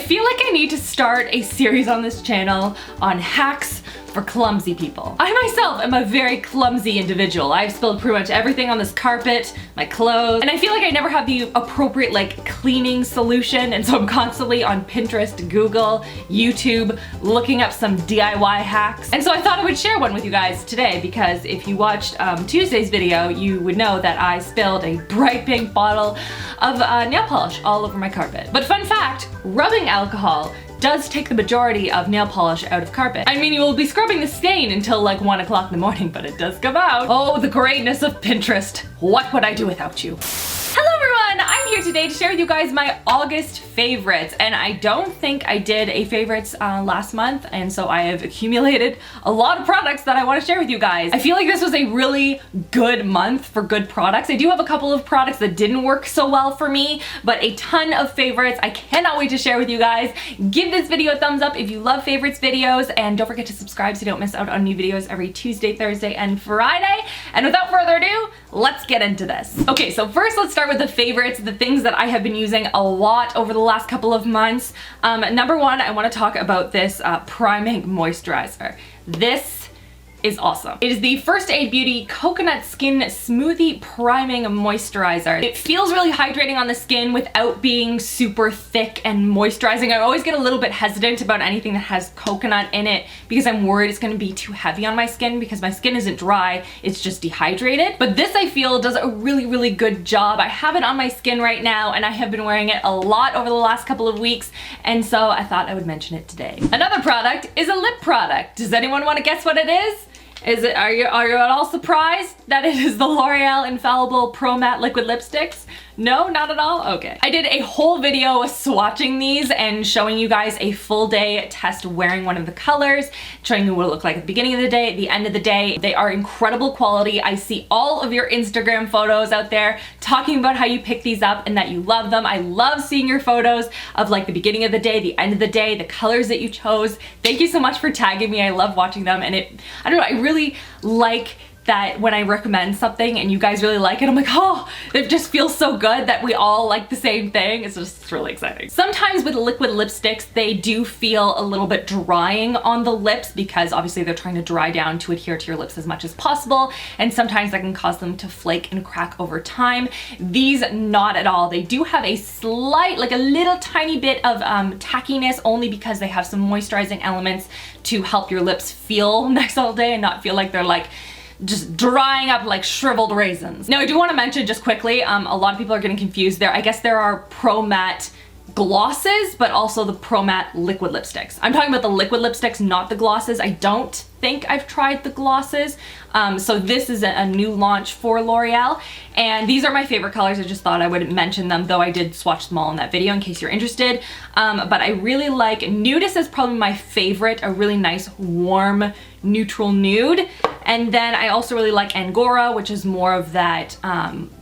feel like I need to start a series on this channel on hacks for clumsy people. I myself am a very clumsy individual. I've spilled pretty much everything on this carpet, my clothes, and I feel like I never have the appropriate like cleaning solution, and so I'm constantly on Pinterest, Google, YouTube, looking up some DIY hacks. And so I thought I would share one with you guys today, because if you watched Tuesday's video, you would know that I spilled a bright pink bottle of nail polish all over my carpet. But fun fact, rubbing alcohol does take the majority of nail polish out of carpet. I mean, you will be scrubbing the stain until like 1 o'clock in the morning, but it does come out. Oh, the greatness of Pinterest. What would I do without you? Hello everyone, I'm here today to share with you guys my August favorites, and I don't think I did a favorites last month, and so I have accumulated a lot of products that I want to share with you guys. I feel like this was a really good month for good products. I do have a couple of products that didn't work so well for me, but a ton of favorites I cannot wait to share with you guys. Give this video a thumbs up if you love favorites videos, and don't forget to subscribe so you don't miss out on new videos every Tuesday, Thursday, and Friday. And without further ado, let's get into this. Okay, so first let's start with the favorites, the things that I have been using a lot over the last couple of months. Number one, I want to talk about this priming moisturizer. This is awesome. It is the First Aid Beauty Coconut Skin Smoothie Priming Moisturizer. It feels really hydrating on the skin without being super thick and moisturizing. I always get a little bit hesitant about anything that has coconut in it because I'm worried it's gonna be too heavy on my skin, because my skin isn't dry, it's just dehydrated. But this, I feel, does a really, really good job. I have it on my skin right now, and I have been wearing it a lot over the last couple of weeks, and so I thought I would mention it today. Another product is a lip product. Does anyone want to guess what it is? Are you at all surprised that it is the L'Oreal Infallible Pro Matte Liquid Lipsticks? No, not at all? Okay. I did a whole video swatching these and showing you guys a full day test wearing one of the colors, showing you what it looked like at the beginning of the day, at the end of the day. They are incredible quality. I see all of your Instagram photos out there talking about how you pick these up and that you love them. I love seeing your photos of like the beginning of the day, the end of the day, the colors that you chose. Thank you so much for tagging me. I love watching them, and I don't know, I really like that when I recommend something and you guys really like it, I'm like, oh, it just feels so good that we all like the same thing. It's really exciting. Sometimes with liquid lipsticks, they do feel a little bit drying on the lips because obviously they're trying to dry down to adhere to your lips as much as possible, and sometimes that can cause them to flake and crack over time. These, not at all. They do have a slight, like a little tiny bit of tackiness, only because they have some moisturizing elements to help your lips feel next all day and not feel like they're like just drying up like shriveled raisins. Now I do want to mention just quickly, a lot of people are getting confused there. I guess there are Pro Matte glosses, but also the Pro Matte liquid lipsticks. I'm talking about the liquid lipsticks, not the glosses. I don't think I've tried the glosses. So this is a new launch for L'Oreal, and these are my favorite colors. I just thought I would mention them, though I did swatch them all in that video in case you're interested. But I really like Nudist is probably my favorite, a really nice warm neutral nude. And then I also really like Angora, which is more of that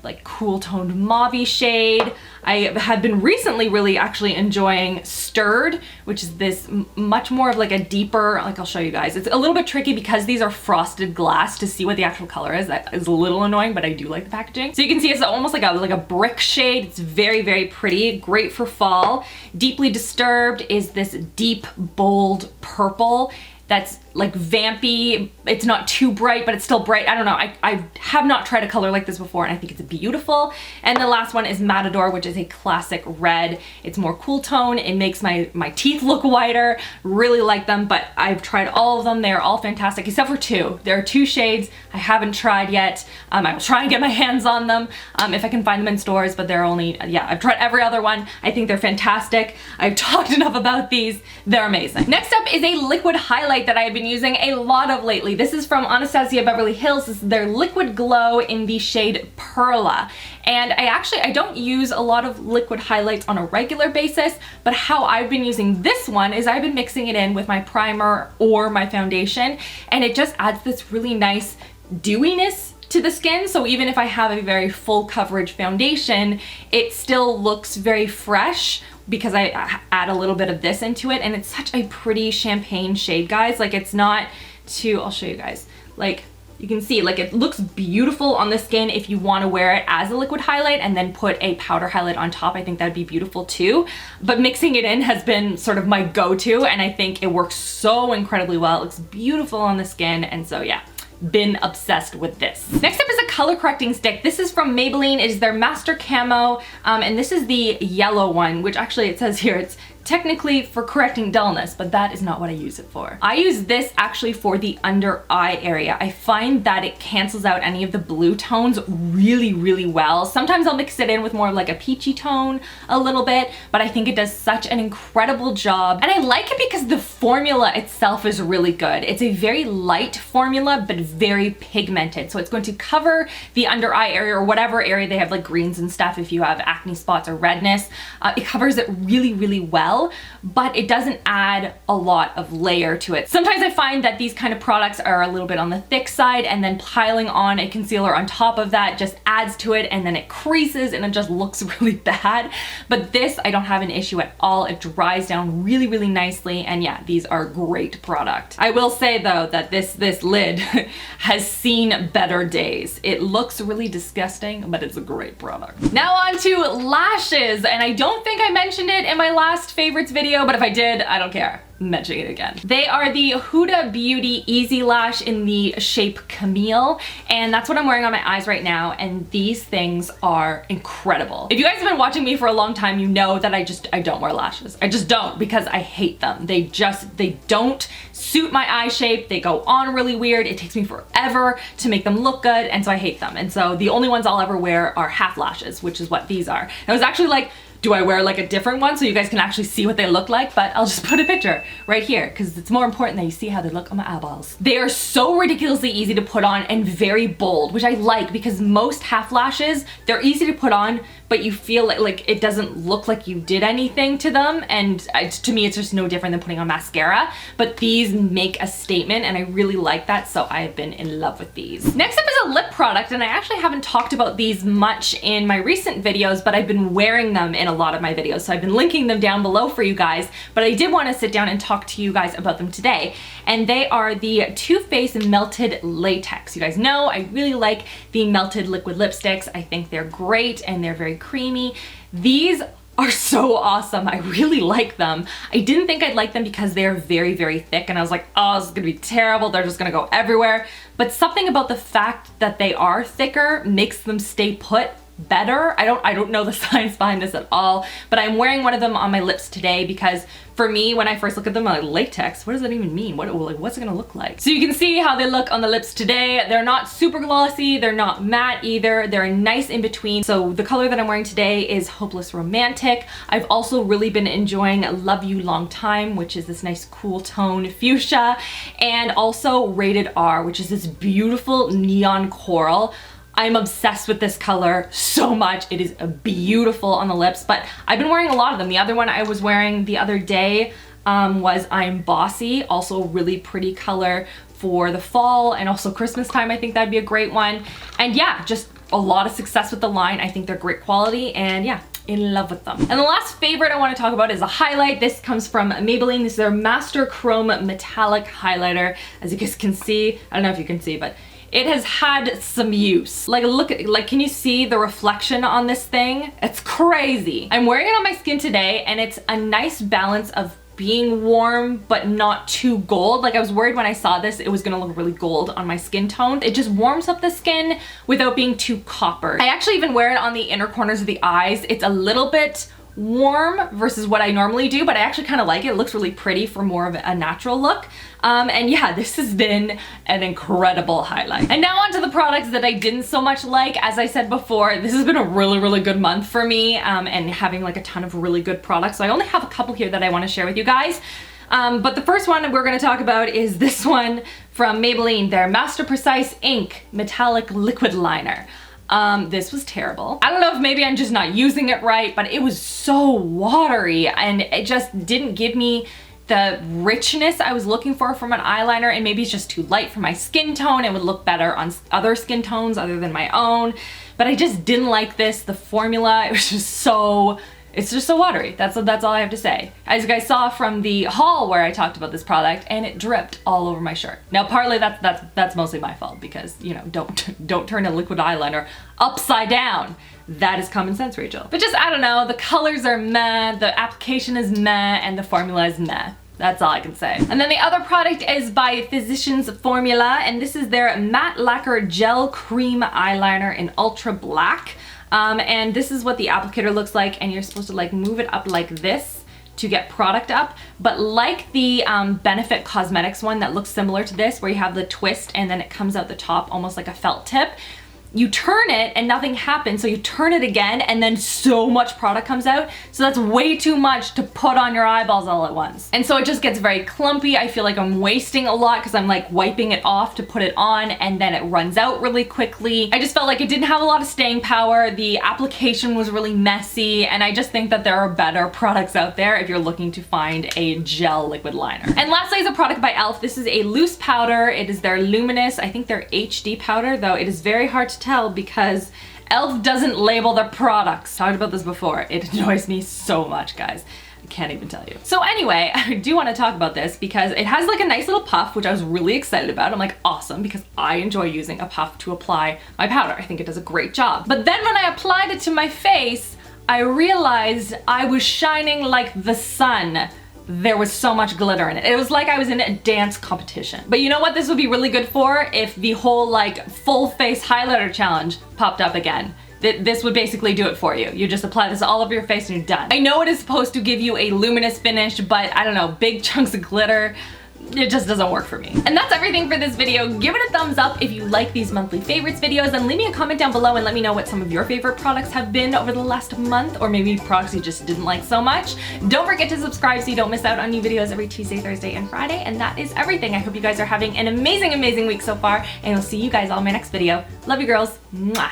like cool toned mauve shade. I have been recently really actually enjoying Stirred, which is this much more of like a deeper, like I'll show you guys. It's a little bit tricky because these are frosted glass to see what the actual color is. That is a little annoying, but I do like the packaging. So you can see it's almost like a brick shade. It's very, very pretty, great for fall. Deeply Disturbed is this deep, bold purple that's like vampy. It's not too bright, but it's still bright. I don't know. I have not tried a color like this before, and I think it's beautiful. And the last one is Matador, which is a classic red. It's more cool tone. It makes my teeth look whiter. Really like them, but I've tried all of them. They are all fantastic, except for two. There are two shades I haven't tried yet. I will try and get my hands on them if I can find them in stores, but they're only, yeah, I've tried every other one. I think they're fantastic. I've talked enough about these. They're amazing. Next up is a liquid highlight that I have been using a lot of lately. This is from Anastasia Beverly Hills. This is their Liquid Glow in the shade Perla. And I don't use a lot of liquid highlights on a regular basis, but how I've been using this one is I've been mixing it in with my primer or my foundation, and it just adds this really nice dewiness to the skin. So even if I have a very full coverage foundation, it still looks very fresh because I add a little bit of this into it, and it's such a pretty champagne shade, guys. Like, it's not too, I'll show you guys, like, You can see like it looks beautiful on the skin if you want to wear it as a liquid highlight and then put a powder highlight on top. I think that'd be beautiful too. But mixing it in has been sort of my go-to, and I think it works so incredibly well. It looks beautiful on the skin, and so yeah, been obsessed with this. Next up is a color correcting stick. This is from Maybelline. It is their Master Camo, and this is the yellow one, which actually it says here it's technically for correcting dullness, but that is not what I use it for. I use this actually for the under eye area. I find that it cancels out any of the blue tones really, really well. Sometimes I'll mix it in with more of like a peachy tone a little bit, but I think it does such an incredible job. And I like it because the formula itself is really good. It's a very light formula, but very pigmented. So it's going to cover the under eye area or whatever area they have like greens and stuff if you have acne spots or redness. It covers it really, really well, but it doesn't add a lot of layer to it. Sometimes I find that these kind of products are a little bit on the thick side, and then piling on a concealer on top of that just adds to it, and then it creases and it just looks really bad. But this, I don't have an issue at all. It dries down really, really nicely, and yeah, these are a great product. I will say though that this lid has seen better days. It looks really disgusting, but it's a great product. Now on to lashes, and I don't think I mentioned it in my last favorites video, but if I did, I don't care. I'm mentioning it again. They are the Huda Beauty Easy Lash in the shape Camille, and that's what I'm wearing on my eyes right now, and these things are incredible. If you guys have been watching me for a long time, you know that I don't wear lashes. I just don't, because I hate them. They don't suit my eye shape. They go on really weird. It takes me forever to make them look good, and so I hate them. And so the only ones I'll ever wear are half lashes, which is what these are. And I was actually like, do I wear like a different one so you guys can actually see what they look like? But I'll just put a picture right here because it's more important that you see how they look on my eyeballs. They are so ridiculously easy to put on and very bold, which I like because most half lashes, they're easy to put on, but you feel like it doesn't look like you did anything to them. And to me, it's just no different than putting on mascara. But these make a statement, and I really like that, so I've been in love with these. Next up is a lip product, and I actually haven't talked about these much in my recent videos, but I've been wearing them in a lot of my videos, so I've been linking them down below for you guys, but I did want to sit down and talk to you guys about them today. And they are the Too Faced Melted Latex. You guys know I really like the melted liquid lipsticks. I think they're great and they're very creamy. These are so awesome. I really like them. I didn't think I'd like them because they're very, very thick, and I was like, oh, this is gonna be terrible. They're just gonna go everywhere. But something about the fact that they are thicker makes them stay put better. I don't know the science behind this at all, but I'm wearing one of them on my lips today because for me, when I first look at them, I'm like, latex, what does that even mean? What's it gonna look like? So you can see how they look on the lips today. They're not super glossy, they're not matte either, they're a nice in between. So the color that I'm wearing today is Hopeless Romantic. I've also really been enjoying Love You Long Time, which is this nice cool tone fuchsia, and also Rated R, which is this beautiful neon coral. I'm obsessed with this color so much. It is beautiful on the lips, but I've been wearing a lot of them. The other one I was wearing the other day was I'm Bossy, also really pretty color for the fall and also Christmas time. I think that'd be a great one. And yeah, just a lot of success with the line. I think they're great quality, and yeah, in love with them. And the last favorite I want to talk about is a highlight. This comes from Maybelline. This is their Master Chrome Metallic Highlighter. As you guys can see, I don't know if you can see, but it has had some use. Like, look at, like, can you see the reflection on this thing? It's crazy. I'm wearing it on my skin today, and it's a nice balance of being warm but not too gold. Like, I was worried when I saw this it was gonna look really gold on my skin tone. It just warms up the skin without being too copper. I actually even wear it on the inner corners of the eyes. It's a little bit warm versus what I normally do, but I actually kind of like it. It looks really pretty for more of a natural look. And yeah, this has been an incredible highlight. And now onto the products that I didn't so much like. As I said before, this has been a really, really good month for me, and having like a ton of really good products. So I only have a couple here that I want to share with you guys. But the first one we're going to talk about is this one from Maybelline, their Master Precise Ink Metallic Liquid Liner. This was terrible. I don't know if maybe I'm just not using it right, but it was so watery and it just didn't give me the richness I was looking for from an eyeliner, and maybe it's just too light for my skin tone. It would look better on other skin tones other than my own, but I just didn't like this. The formula, it was just so It's just so watery. That's all I have to say. As you guys saw from the haul where I talked about this product, and it dripped all over my shirt. Now, partly that's mostly my fault because, you know, don't turn a liquid eyeliner upside down. That is common sense, Rachel. But just, I don't know, the colors are meh, the application is meh, and the formula is meh. That's all I can say. And then the other product is by Physicians Formula, and this is their Matte Lacquer Gel Cream Eyeliner in Ultra Black. And this is what the applicator looks like, and you're supposed to like move it up like this to get product up. But like the Benefit Cosmetics one that looks similar to this, where you have the twist and then it comes out the top almost like a felt tip, you turn it and nothing happens, so you turn it again and then so much product comes out. So that's way too much to put on your eyeballs all at once. And so it just gets very clumpy. I feel like I'm wasting a lot because I'm like wiping it off to put it on and then it runs out really quickly. I just felt like it didn't have a lot of staying power. The application was really messy, and I just think that there are better products out there if you're looking to find a gel liquid liner. And lastly is a product by e.l.f. This is a loose powder. It is their Luminous, I think their HD powder, though it is very hard to tell because e.l.f. doesn't label their products. Talked about this before. It annoys me so much, guys. I can't even tell you. So anyway, I do want to talk about this because it has like a nice little puff, which I was really excited about. I'm like, awesome, because I enjoy using a puff to apply my powder. I think it does a great job. But then when I applied it to my face, I realized I was shining like the sun. There was so much glitter in it. It was like I was in a dance competition. But you know what this would be really good for? If the whole like full face highlighter challenge popped up again. This would basically do it for you. You just apply this all over your face and you're done. I know it is supposed to give you a luminous finish, but I don't know, big chunks of glitter, it just doesn't work for me. And that's everything for this video. Give it a thumbs up if you like these monthly favorites videos, and leave me a comment down below and let me know what some of your favorite products have been over the last month, or maybe products you just didn't like so much. Don't forget to subscribe so you don't miss out on new videos every Tuesday, Thursday, and Friday. And that is everything. I hope you guys are having an amazing, amazing week so far, and I'll see you guys all in my next video. Love you girls. Mwah.